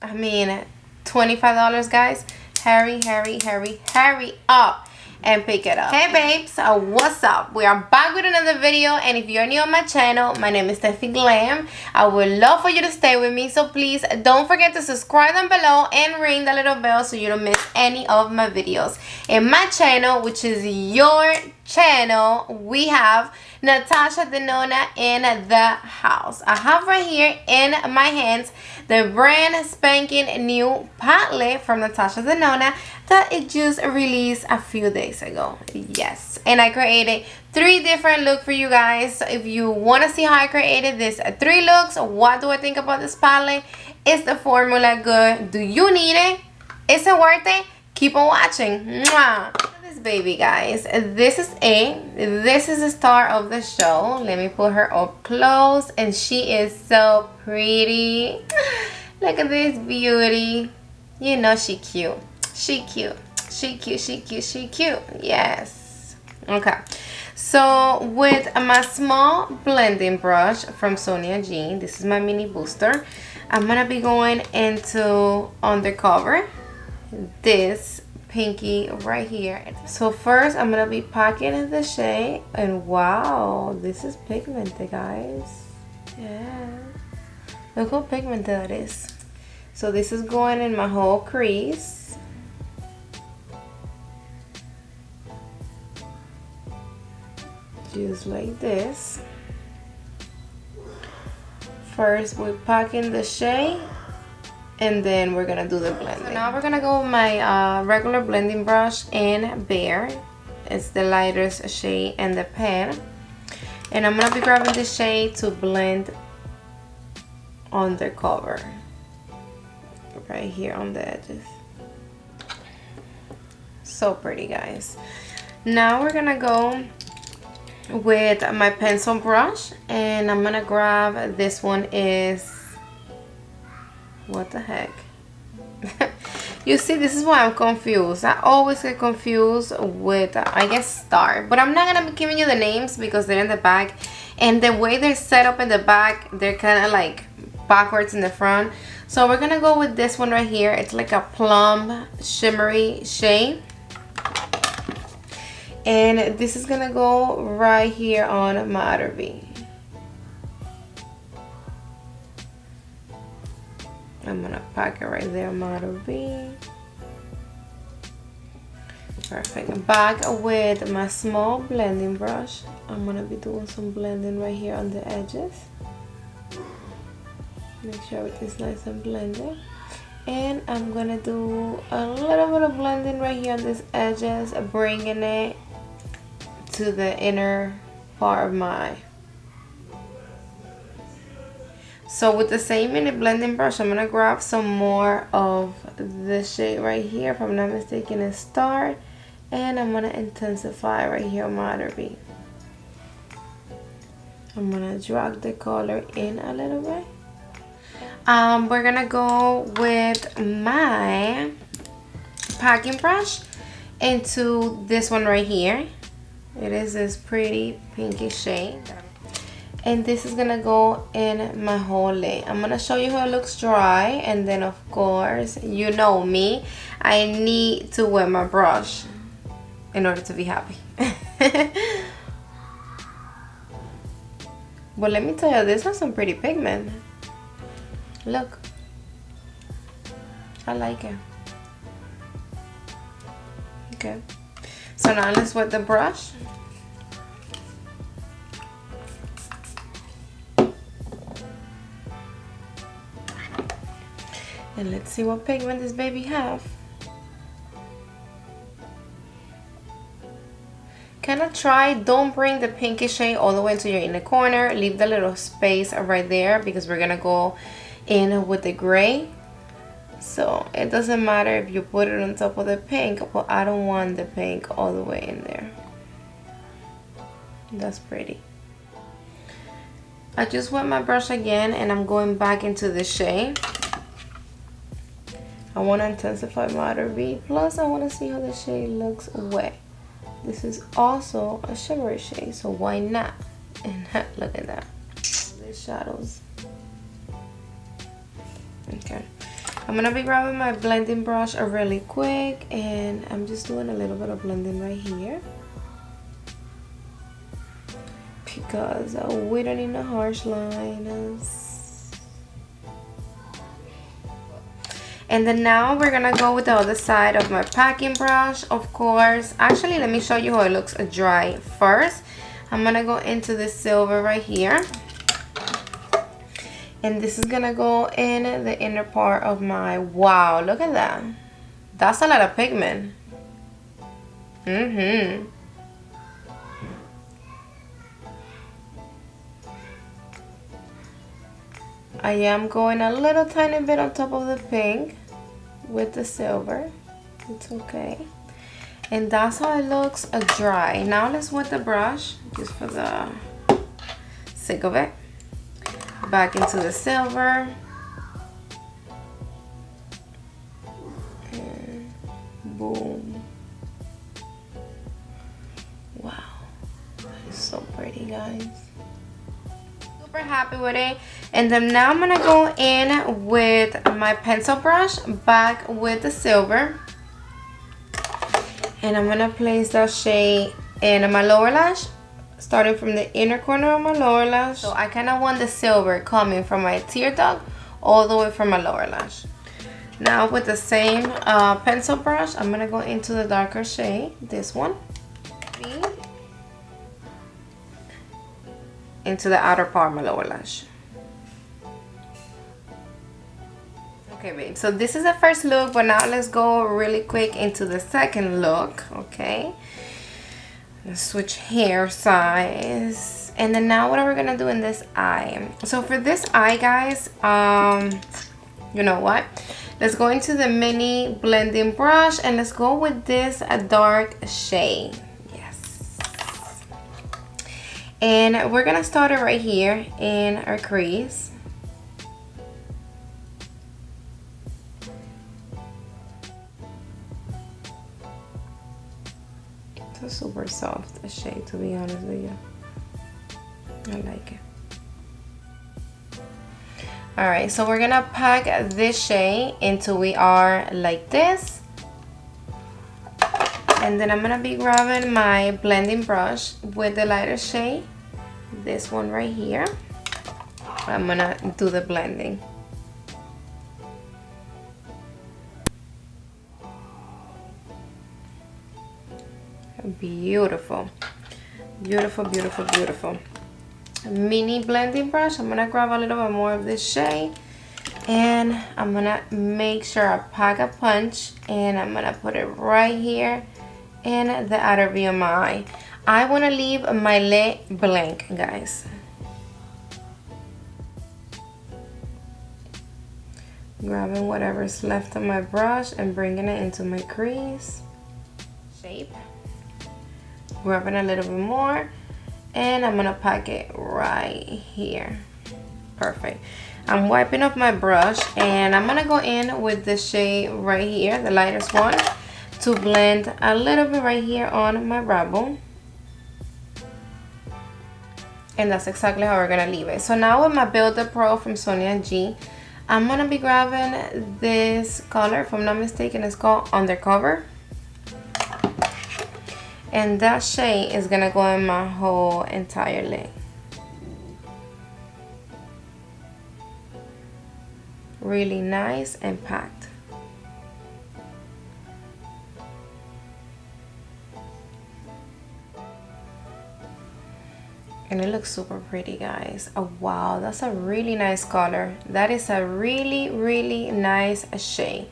I mean, $25, guys. Hurry, hurry, hurry, hurry up and pick it up. Hey babes, what's up? We are back with another video, and if you're new on my channel, my name is Stephi Glam. I would love for you to stay with me, so please don't forget to subscribe down below and ring the little bell so you don't miss any of my videos. In my channel, which is your channel, we have Natasha Denona in the house. I have right here in my hands the brand spanking new palette from Natasha Denona that it just released a few days ago. Yes, and I created 3 different looks for you guys. So if you want to see how I created this 3 looks, what do I think about this palette? Is the formula good? Do you need it? Is it worth it? Keep on watching. Mwah. This baby, guys, this is the star of the show. Let me put her up close, and she is so pretty. Look at this beauty. You know she cute. She cute. She cute. She cute. She cute. Yes. Okay. So with my small blending brush from Sonia G, this is my mini booster, I'm gonna be going into undercover this pinky right here. So first I'm gonna be packing the shade, and wow, this is pigmented, guys. Yeah, look how pigmented that is. So this is going in my whole crease. Just like this. First we're packing the shade, and then we're gonna do the blending. So now we're gonna go with my regular blending brush in Beige. It's the lightest shade in the pen, and I'm gonna be grabbing this shade to blend undercover right here on the edges. So pretty, guys. Now we're gonna go with my pencil brush, and I'm gonna grab this one. Is what the heck? You see, this is why I'm confused. I always get confused with I guess star, but I'm not gonna be giving you the names because they're in the back, and the way they're set up in the back, they're kind of like backwards in the front. So we're gonna go with this one right here. It's like a plum shimmery shade, and this is gonna go right here on my outer V. I'm gonna pack it right there, model V. Perfect. Back with my small blending brush. I'm gonna be doing some blending right here on the edges. Make sure everything's nice and blended. And I'm gonna do a little bit of blending right here on these edges, bringing it to the inner part of my eye. So with the same mini blending brush, I'm gonna grab some more of this shade right here, if I'm not mistaken, it's Star, and I'm gonna intensify right here on my outer V. I'm gonna drag the color in a little bit. We're gonna go with my packing brush into this one right here. It is this pretty pinky shade. And this is gonna go in my whole lid. I'm gonna show you how it looks dry, and then of course, you know me, I need to wet my brush in order to be happy. But let me tell you, this has some pretty pigment. Look, I like it. Okay, so now let's wet the brush. And let's see what pigment this baby have. Kind of try, don't bring the pinky shade all the way into your inner corner. Leave the little space right there because we're gonna go in with the gray. So it doesn't matter if you put it on top of the pink, but I don't want the pink all the way in there. That's pretty. I just wet my brush again, and I'm going back into the shade. I want to intensify my outer V, plus I want to see how the shade looks wet. This is also a shimmery shade, so why not? And look at that, the shadows. Okay, I'm gonna be grabbing my blending brush really quick, and I'm just doing a little bit of blending right here because we don't need no harsh lines. And then now we're gonna go with the other side of my packing brush, of course. Actually, let me show you how it looks dry first. I'm gonna go into this silver right here. And this is gonna go in the inner part of my, wow, look at that. That's a lot of pigment. I am going a little tiny bit on top of the pink with the silver. It's okay. And that's how it looks dry. Now let's wet the brush, just for the sake of it. Back into the silver. And boom. Wow. That is so pretty, guys. Super happy with it. And then now I'm gonna go in with my pencil brush, back with the silver. And I'm gonna place that shade in my lower lash, starting from the inner corner of my lower lash. So I kind of want the silver coming from my tear duct all the way from my lower lash. Now with the same pencil brush, I'm gonna go into the darker shade, this one, into the outer part of my lower lash. Okay, babe, so this is the first look, but now let's go really quick into the second look, okay? Let's switch hair size. And then now what are we gonna do in this eye? So for this eye, guys, you know what? Let's go into the mini blending brush and let's go with this dark shade. Yes. And we're gonna start it right here in our crease. It's a super soft shade, to be honest with you. I like it. Alright, so we're gonna pack this shade until we are like this. And then I'm gonna be grabbing my blending brush with the lighter shade, this one right here. I'm gonna do the blending. Beautiful, beautiful, beautiful, beautiful. Mini blending brush. I'm gonna grab a little bit more of this shade, and I'm gonna make sure I pack a punch, and I'm gonna put it right here in the outer V of my eye. I want to leave my lid blank, guys. Grabbing whatever's left on my brush and bringing it into my crease shape. Grabbing a little bit more, and I'm gonna pack it right here. Perfect. I'm wiping off my brush, and I'm gonna go in with the shade right here, the lightest one, to blend a little bit right here on my brow bone. And that's exactly how we're gonna leave it. So now with my Build the Pro from Sonia G, I'm gonna be grabbing this color, if I'm not mistaken, it's called Undercover. And that shade is gonna go in my whole entire lid. Really nice and packed. And it looks super pretty, guys. Oh wow, that's a really nice color. That is a really, really nice shade.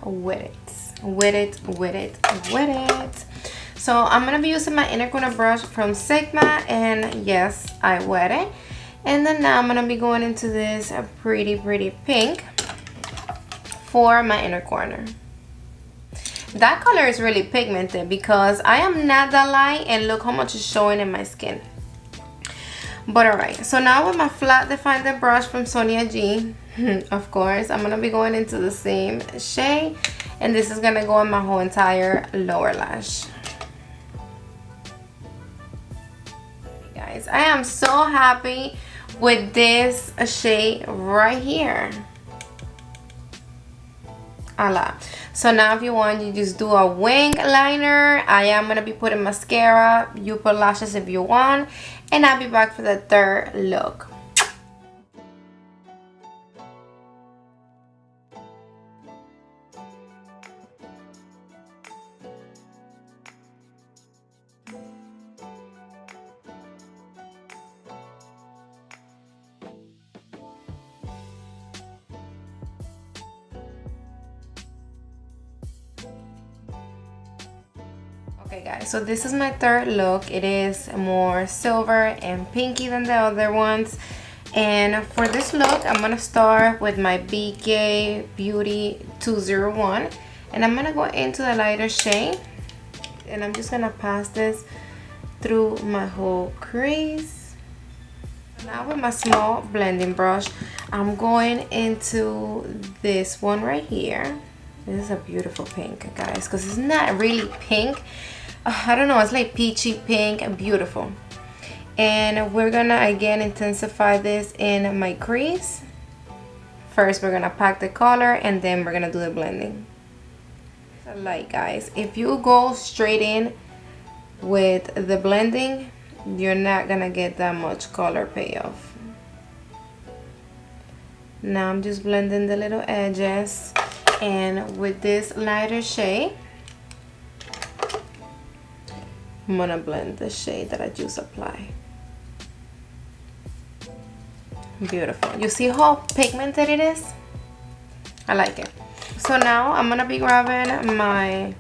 With it. With it, with it, with it. So I'm gonna be using my inner corner brush from Sigma, and yes, I wet it. And then now I'm gonna be going into this pretty pink for my inner corner. That color is really pigmented because I am not that light, and look how much is showing in my skin. But alright, so now with my flat definer brush from Sonia G, of course, I'm gonna be going into the same shade, and this is gonna go in my whole entire lower lash. Guys, I am so happy with this shade right here. a lot. So now if you want, you just do a wing liner. I am going to be putting mascara. You put lashes if you want. And I'll be back for the third look. Okay guys, so this is my third look. It is more silver and pinky than the other ones. And for this look, I'm going to start with my BK Beauty 201. And I'm going to go into the lighter shade. And I'm just going to pass this through my whole crease. Now with my small blending brush, I'm going into this one right here. This is a beautiful pink, guys, because it's not really pink. I don't know, it's like peachy pink and beautiful. And we're gonna again intensify this in my crease. First we're gonna pack the color and then we're gonna do the blending. So like guys, if you go straight in with the blending, you're not gonna get that much color payoff. Now I'm just blending the little edges, and with this lighter shade, I'm gonna blend the shade that I just applied. Beautiful. You see how pigmented it is? I like it. So now I'm gonna be grabbing my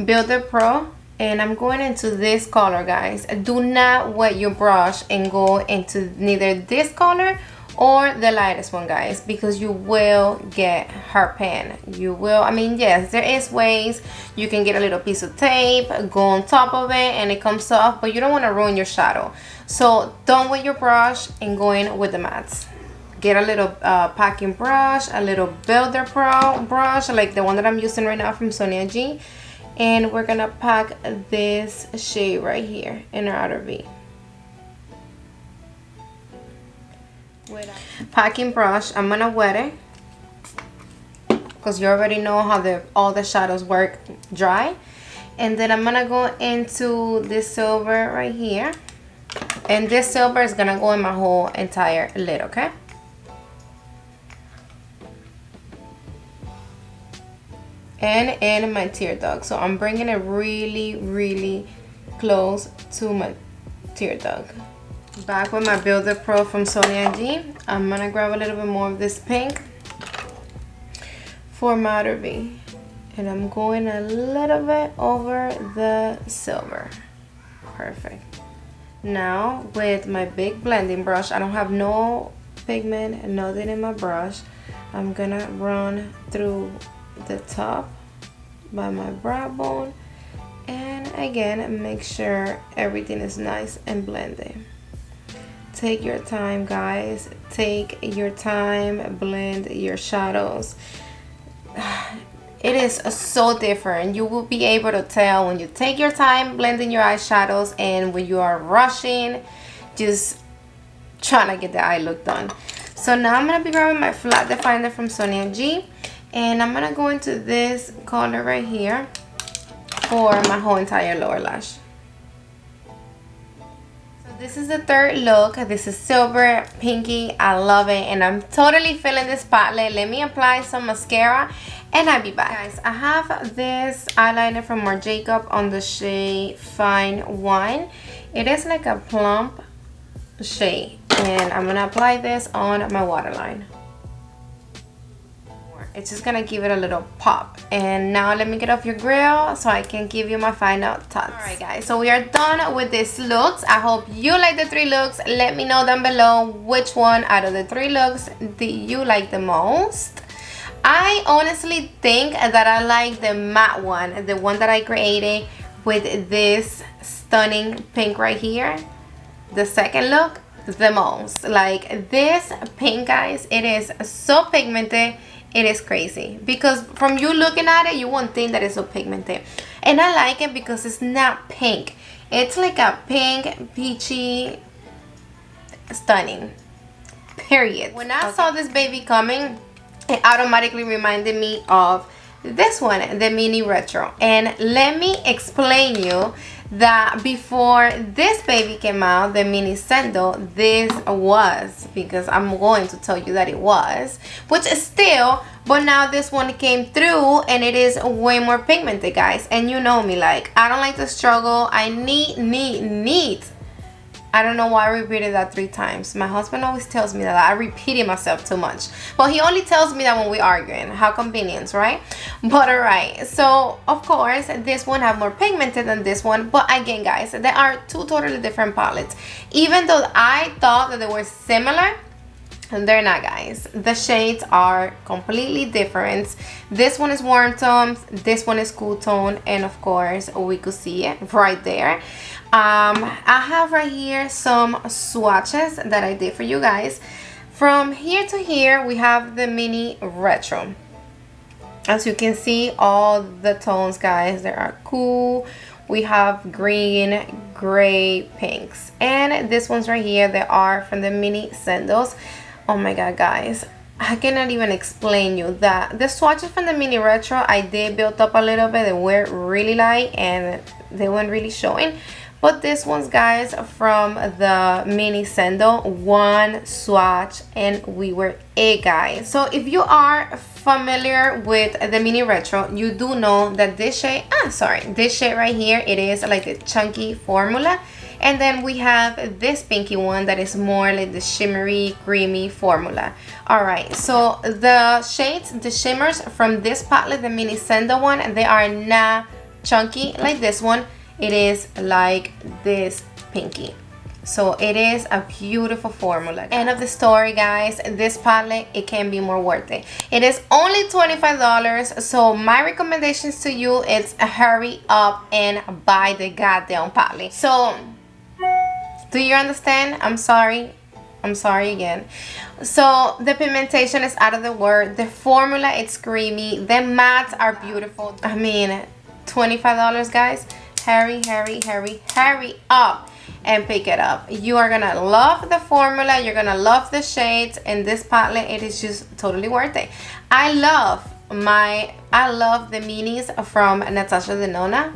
Builder Pro and I'm going into this color, guys. Do not wet your brush and go into neither this color or the lightest one, guys, because you will get hairpin. You will, I mean, yes, there is ways you can get a little piece of tape, go on top of it and it comes off, but you don't want to ruin your shadow. So don't wet your brush and go in with the mattes. Get a little packing brush, a little Builder Pro brush like the one that I'm using right now from Sonia G, and we're gonna pack this shade right here in our outer V. With a packing brush, I'm gonna wet it because you already know how all the shadows work dry. And then I'm gonna go into this silver right here, and this silver is gonna go in my whole entire lid, okay? And in my tear duct. So I'm bringing it really close to my tear duct. Back with my Builder Pro from Sonia G. I'm gonna grab a little bit more of this pink for my outer V, and I'm going a little bit over the silver. Perfect. Now with my big blending brush, I don't have no pigment and nothing in my brush. I'm gonna run through the top by my brow bone, and again make sure everything is nice and blended. Take your time, guys. Take your time. Blend your shadows. It is so different. You will be able to tell when you take your time blending your eyeshadows and when you are rushing, just trying to get the eye look done. So now I'm going to be grabbing my flat definer from Sonia G, and I'm going to go into this color right here for my whole entire lower lash. This is the third look. This is silver pinky. I love it, and I'm totally feeling this palette. Let me apply some mascara and I'll be back. Guys, I have this eyeliner from Marc Jacob on the shade Fine Wine. It is like a plump shade, and I'm gonna apply this on my waterline. It's just gonna give it a little pop. And now let me get off your grill so I can give you my final thoughts. Alright guys, so we are done with these looks. I hope you like the 3 looks. Let me know down below which one out of the 3 looks do you like the most. I honestly think that I like the matte one, the one that I created with this stunning pink right here. The second look the most. Like this pink, guys, it is so pigmented. It is crazy, because from you looking at it, you won't think that it's so pigmented. And I like it because it's not pink. It's like a pink, peachy, stunning, period. When I saw this baby coming, it automatically reminded me of this one, the mini retro. And let me explain you that before this baby came out, the mini Zendo, this was, because I'm going to tell you that it was, which is still, but now this one came through and it is way more pigmented, guys. And you know me, like, I don't like to struggle. I need. I don't know why I repeated that 3 times. My husband always tells me that I repeated myself too much. But he only tells me that when we're arguing. How convenient, right? But alright. So, of course, this one have more pigmented than this one. But again, guys, there are 2 totally different palettes. Even though I thought that they were similar, they're not, guys. The shades are completely different. This one is warm tones, this one is cool tone, and of course we could see it right there. I have right here some swatches that I did for you guys. From here to here we have the mini retro. As you can see, all the tones, guys, they are cool. We have green, gray, pinks, and this one's right here, they are from the mini Zendos. Oh my god, guys, I cannot even explain you that the swatches from the mini retro I did build up a little bit. They were really light and they weren't really showing. But this one's, guys, from the mini Zendo, one swatch and we were it, guys. So if you are familiar with the mini retro, you do know that this shade, this shade right here, it is like a chunky formula. And then we have this pinky one that is more like the shimmery, creamy formula. Alright, so the shades, the shimmers from this palette, the mini Zendo one, they are not chunky like this one. It is like this pinky. So it is a beautiful formula. End of the story, guys. This palette, it can be more worth it. It is only $25. So my recommendations to you is hurry up and buy the goddamn palette. So do you understand? I'm sorry again. So the pigmentation is out of the word. The formula, it's creamy. The mattes are beautiful. I mean, $25, guys. Hurry up and pick it up. You are gonna love the formula, you're gonna love the shades, and this palette, it is just totally worth it. I love the minis from Natasha Denona.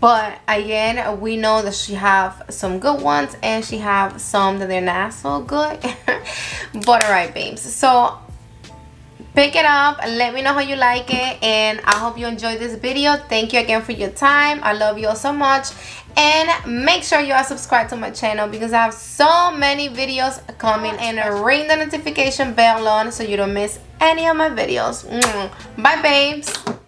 But again, we know that she have some good ones and she have some that they're not so good. But alright, babes, so pick it up, let me know how you like it, and I hope you enjoyed this video. Thank you again for your time. I love you all so much, and make sure you are subscribed to my channel because I have so many videos coming, and ring the notification bell on so you don't miss any of my videos. Bye, babes.